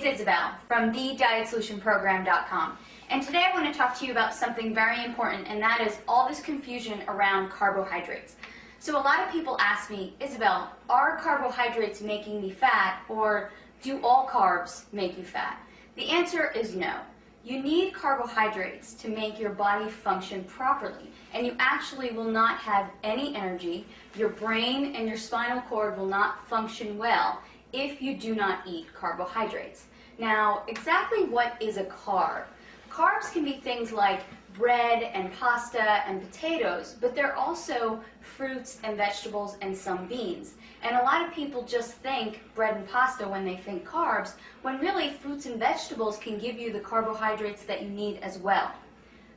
It's Isabel from thedietsolutionprogram.com, and today I want to talk to you about something very important, and that is all this confusion around carbohydrates. So a lot of people ask me, Isabel, are carbohydrates making me fat, or do all carbs make you fat? The answer is no. You need carbohydrates to make your body function properly, and you actually will not have any energy. Your brain and your spinal cord will not function well if you do not eat carbohydrates. Now, exactly what is a carb? Carbs can be things like bread and pasta and potatoes, but they're also fruits and vegetables and some beans. And a lot of people just think bread and pasta when they think carbs, when really fruits and vegetables can give you the carbohydrates that you need as well.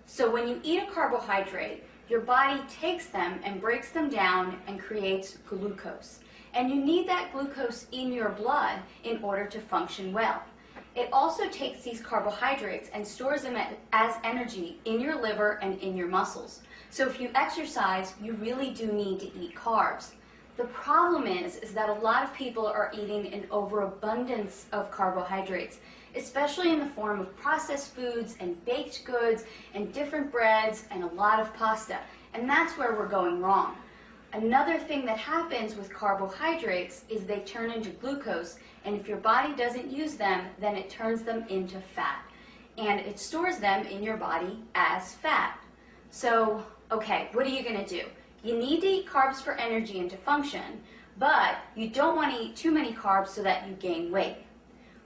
So when you eat a carbohydrate, your body takes them and breaks them down and creates glucose. And you need that glucose in your blood in order to function well. It also takes these carbohydrates and stores them as energy in your liver and in your muscles. So if you exercise, you really do need to eat carbs. The problem is that a lot of people are eating an overabundance of carbohydrates, especially in the form of processed foods and baked goods and different breads and a lot of pasta. And that's where we're going wrong. Another thing that happens with carbohydrates is they turn into glucose, and if your body doesn't use them, then it turns them into fat. And it stores them in your body as fat. So, okay, what are you going to do? You need to eat carbs for energy and to function, but you don't want to eat too many carbs so that you gain weight.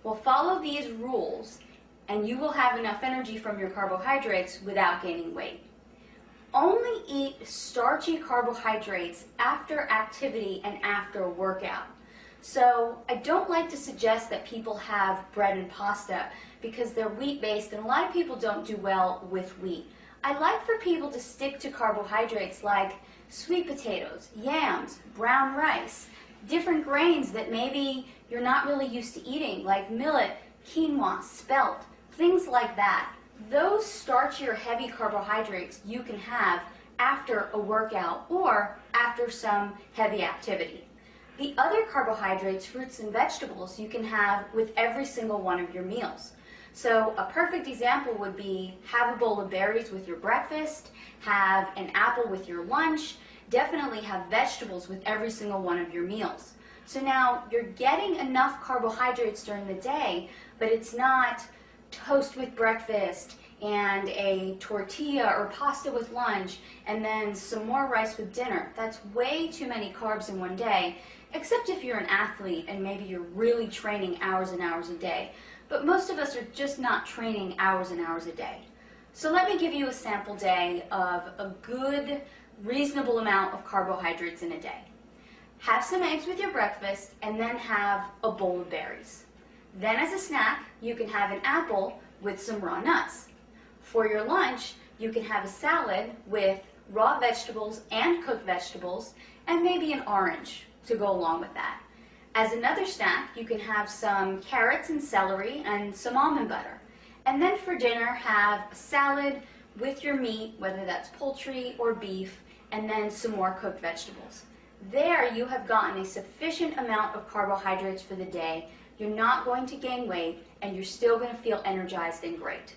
Well, follow these rules, and you will have enough energy from your carbohydrates without gaining weight. Only eat starchy carbohydrates after activity and after a workout. So I don't like to suggest that people have bread and pasta because they're wheat-based, and a lot of people don't do well with wheat. I like for people to stick to carbohydrates like sweet potatoes, yams, brown rice, different grains that maybe you're not really used to eating, like millet, quinoa, spelt, things like that. Those starchy or heavy carbohydrates you can have after a workout or after some heavy activity. The other carbohydrates, fruits and vegetables, you can have with every single one of your meals. So a perfect example would be have a bowl of berries with your breakfast, have an apple with your lunch, definitely have vegetables with every single one of your meals. So now you're getting enough carbohydrates during the day, but it's not toast with breakfast and a tortilla or pasta with lunch and then some more rice with dinner. That's way too many carbs in one day, except if you're an athlete and maybe you're really training hours and hours a day. But most of us are just not training hours and hours a day. So let me give you a sample day of a good, reasonable amount of carbohydrates in a day. Have some eggs with your breakfast and then have a bowl of berries. Then as a snack, you can have an apple with some raw nuts. For your lunch, you can have a salad with raw vegetables and cooked vegetables and maybe an orange to go along with that. As another snack, you can have some carrots and celery and some almond butter. And then for dinner, have a salad with your meat, whether that's poultry or beef, and then some more cooked vegetables. There you have gotten a sufficient amount of carbohydrates for the day. You're not going to gain weight, and you're still going to feel energized and great.